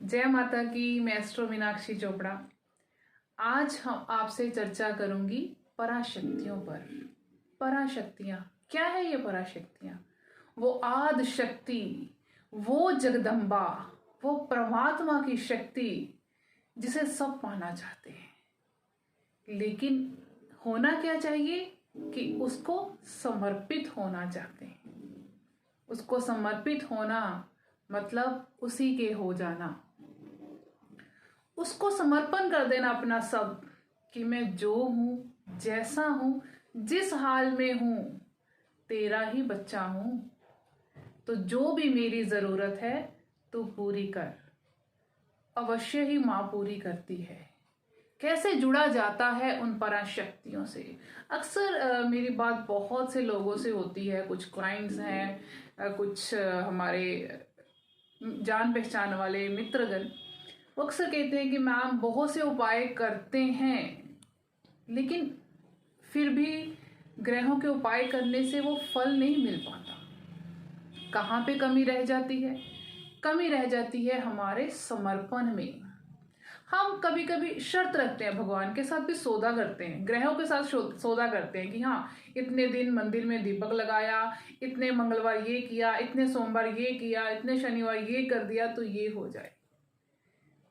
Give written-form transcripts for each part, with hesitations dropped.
जय माता की। मैं एस्ट्रो मीनाक्षी चोपड़ा। आज हम आपसे चर्चा करूंगी पराशक्तियों पर। पराशक्तियां क्या है? ये पराशक्तियां वो आदि शक्ति, वो जगदम्बा, वो परमात्मा की शक्ति जिसे सब पाना चाहते हैं, लेकिन होना क्या चाहिए कि उसको समर्पित होना चाहते हैं। उसको समर्पित होना मतलब उसी के हो जाना, उसको समर्पण कर देना अपना सब, कि मैं जो हूं, जैसा हूं, जिस हाल में हूं, तेरा ही बच्चा हूं। तो जो भी मेरी जरूरत है तू पूरी कर। अवश्य ही माँ पूरी करती है। कैसे जुड़ा जाता है उन पराशक्तियों से? अक्सर मेरी बात बहुत से लोगों से होती है। कुछ क्लाइंट्स हैं, कुछ हमारे जान पहचान वाले मित्रगण, वो अक्सर कहते हैं कि मैम बहुत से उपाय करते हैं, लेकिन फिर भी ग्रहों के उपाय करने से वो फल नहीं मिल पाता। कहाँ पे कमी रह जाती है? कमी रह जाती है हमारे समर्पण में। हम कभी कभी शर्त रखते हैं, भगवान के साथ भी सौदा करते हैं, ग्रहों के साथ सौदा करते हैं कि हाँ, इतने दिन मंदिर में दीपक लगाया, इतने मंगलवार ये किया, इतने सोमवार ये किया, इतने शनिवार ये कर दिया तो ये हो जाए।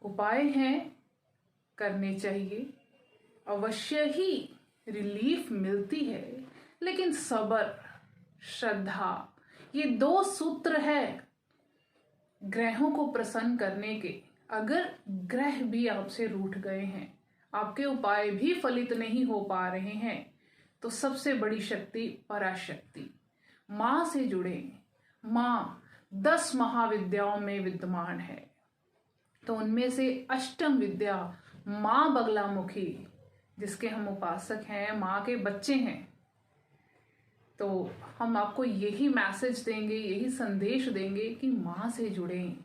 उपाय हैं, करने चाहिए, अवश्य ही रिलीफ मिलती है, लेकिन सब्र, श्रद्धा, ये दो सूत्र है ग्रहों को प्रसन्न करने के। अगर ग्रह भी आपसे रूठ गए हैं, आपके उपाय भी फलित नहीं हो पा रहे हैं, तो सबसे बड़ी शक्ति पराशक्ति, मां से जुड़े। मां 10 महाविद्याओं में विद्यमान है, तो उनमें से अष्टम विद्या मां बगलामुखी, जिसके हम उपासक हैं, मां के बच्चे हैं। तो हम आपको यही मैसेज देंगे, यही संदेश देंगे कि मां से जुड़ें,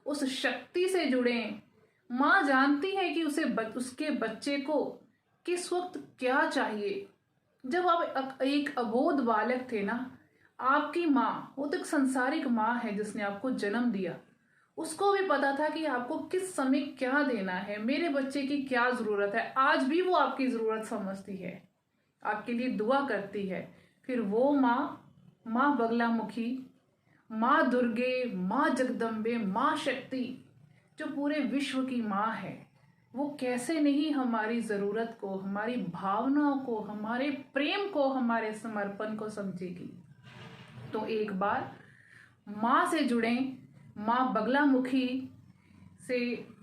उस शक्ति से जुड़ें। मां जानती है कि उसके बच्चे को किस वक्त क्या चाहिए। जब आप एक अबोध बालक थे ना, आपकी माँ, वो तो एक संसारिक माँ है जिसने आपको जन्म दिया, उसको भी पता था कि आपको किस समय क्या देना है, मेरे बच्चे की क्या जरूरत है। आज भी वो आपकी जरूरत समझती है, आपके लिए दुआ करती है। फिर वो माँ बगलामुखी, माँ दुर्गे, माँ जगदम्बे, माँ शक्ति, जो पूरे विश्व की माँ है, वो कैसे नहीं हमारी जरूरत को, हमारी भावनाओं को, हमारे प्रेम को, हमारे समर्पण को समझेगी। तो एक बार माँ से जुड़ें, माँ बगलामुखी से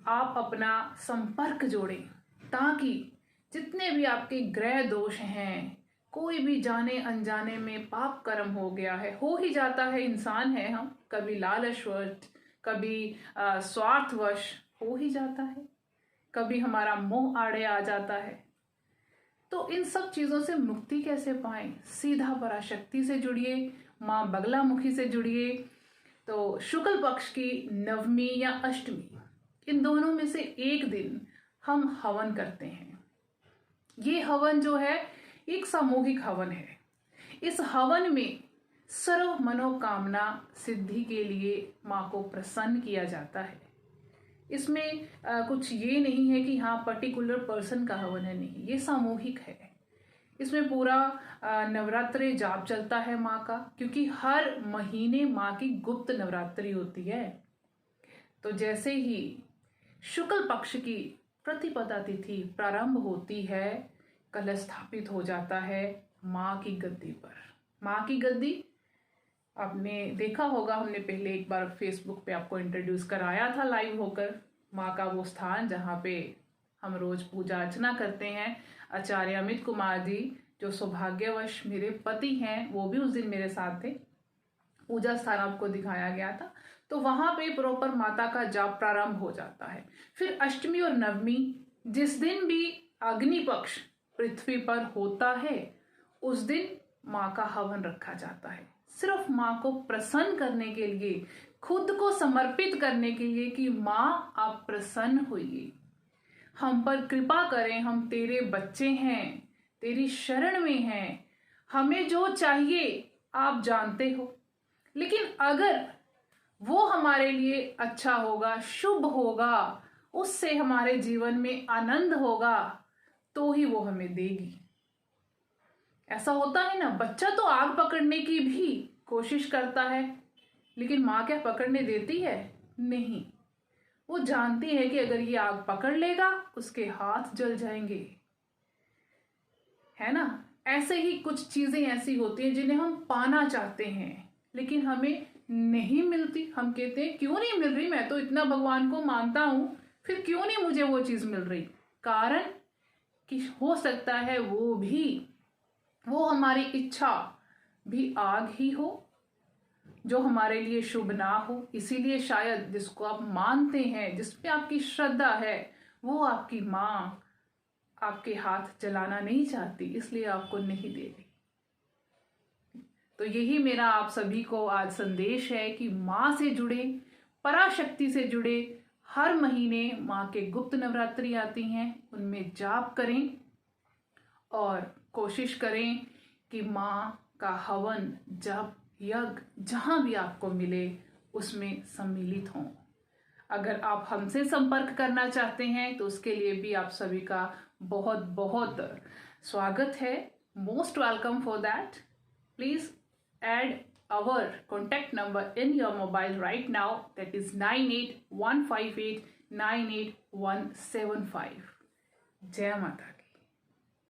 आप अपना संपर्क जोड़ें, ताकि जितने भी आपके ग्रह दोष हैं, कोई भी जाने अनजाने में पाप कर्म हो गया है, हो ही जाता है, इंसान है हम, कभी लालचवश, कभी स्वार्थवश हो ही जाता है, कभी हमारा मोह आड़े आ जाता है। तो इन सब चीजों से मुक्ति कैसे पाएं? सीधा पराशक्ति से जुड़िए, माँ बगलामुखी से जुड़िए। तो शुक्ल पक्ष की नवमी या अष्टमी, इन दोनों में से एक दिन हम हवन करते हैं। ये हवन जो है एक सामूहिक हवन है। इस हवन में सर्व मनोकामना सिद्धि के लिए माँ को प्रसन्न किया जाता है। इसमें कुछ ये नहीं है कि हाँ पर्टिकुलर पर्सन का हवन है, नहीं, ये सामूहिक है। इसमें पूरा नवरात्रि जाप चलता है माँ का, क्योंकि हर महीने माँ की गुप्त नवरात्रि होती है। तो जैसे ही शुक्ल पक्ष की प्रतिपदा तिथि प्रारंभ होती है, कलश स्थापित हो जाता है माँ की गद्दी पर। माँ की गद्दी आपने देखा होगा, हमने पहले एक बार फेसबुक पे आपको इंट्रोड्यूस कराया था लाइव होकर। माँ का वो स्थान जहाँ पे हम रोज पूजा अर्चना करते हैं। आचार्य अमित कुमार जी, जो सौभाग्यवश मेरे पति हैं, वो भी उस दिन मेरे साथ थे। पूजा स्थान आपको दिखाया गया था। तो वहां पे प्रॉपर माता का जाप प्रारंभ हो जाता है। फिर अष्टमी और नवमी, जिस दिन भी अग्नि पक्ष पृथ्वी पर होता है, उस दिन माँ का हवन रखा जाता है, सिर्फ माँ को प्रसन्न करने के लिए, खुद को समर्पित करने के लिए कि माँ आप प्रसन्न होइए, हम पर कृपा करें, हम तेरे बच्चे हैं, तेरी शरण में हैं, हमें जो चाहिए आप जानते हो। लेकिन अगर वो हमारे लिए अच्छा होगा, शुभ होगा, उससे हमारे जीवन में आनंद होगा, तो ही वो हमें देगी। ऐसा होता है ना, बच्चा तो आग पकड़ने की भी कोशिश करता है, लेकिन माँ क्या पकड़ने देती है? नहीं। वो जानती है कि अगर ये आग पकड़ लेगा उसके हाथ जल जाएंगे, है ना। ऐसे ही कुछ चीजें ऐसी होती हैं जिन्हें हम पाना चाहते हैं लेकिन हमें नहीं मिलती। हम कहते हैं क्यों नहीं मिल रही, मैं तो इतना भगवान को मानता हूं, फिर क्यों नहीं मुझे वो चीज मिल रही? कारण कि हो सकता है वो हमारी इच्छा भी आग ही हो, जो हमारे लिए शुभ ना हो। इसीलिए शायद जिसको आप मानते हैं, जिसपे आपकी श्रद्धा है, वो आपकी माँ आपके हाथ जलाना नहीं चाहती, इसलिए आपको नहीं दे रही। तो यही मेरा आप सभी को आज संदेश है कि माँ से जुड़े, पराशक्ति से जुड़े। हर महीने माँ के गुप्त नवरात्रि आती हैं, उनमें जाप करें और कोशिश करें कि माँ का हवन, जप, यज्ञ जहाँ भी आपको मिले उसमें सम्मिलित हों। अगर आप हमसे संपर्क करना चाहते हैं तो उसके लिए भी आप सभी का बहुत बहुत स्वागत है। Most welcome for that. Please add our contact number in your mobile right now, that is 9815898175। जय माता दी।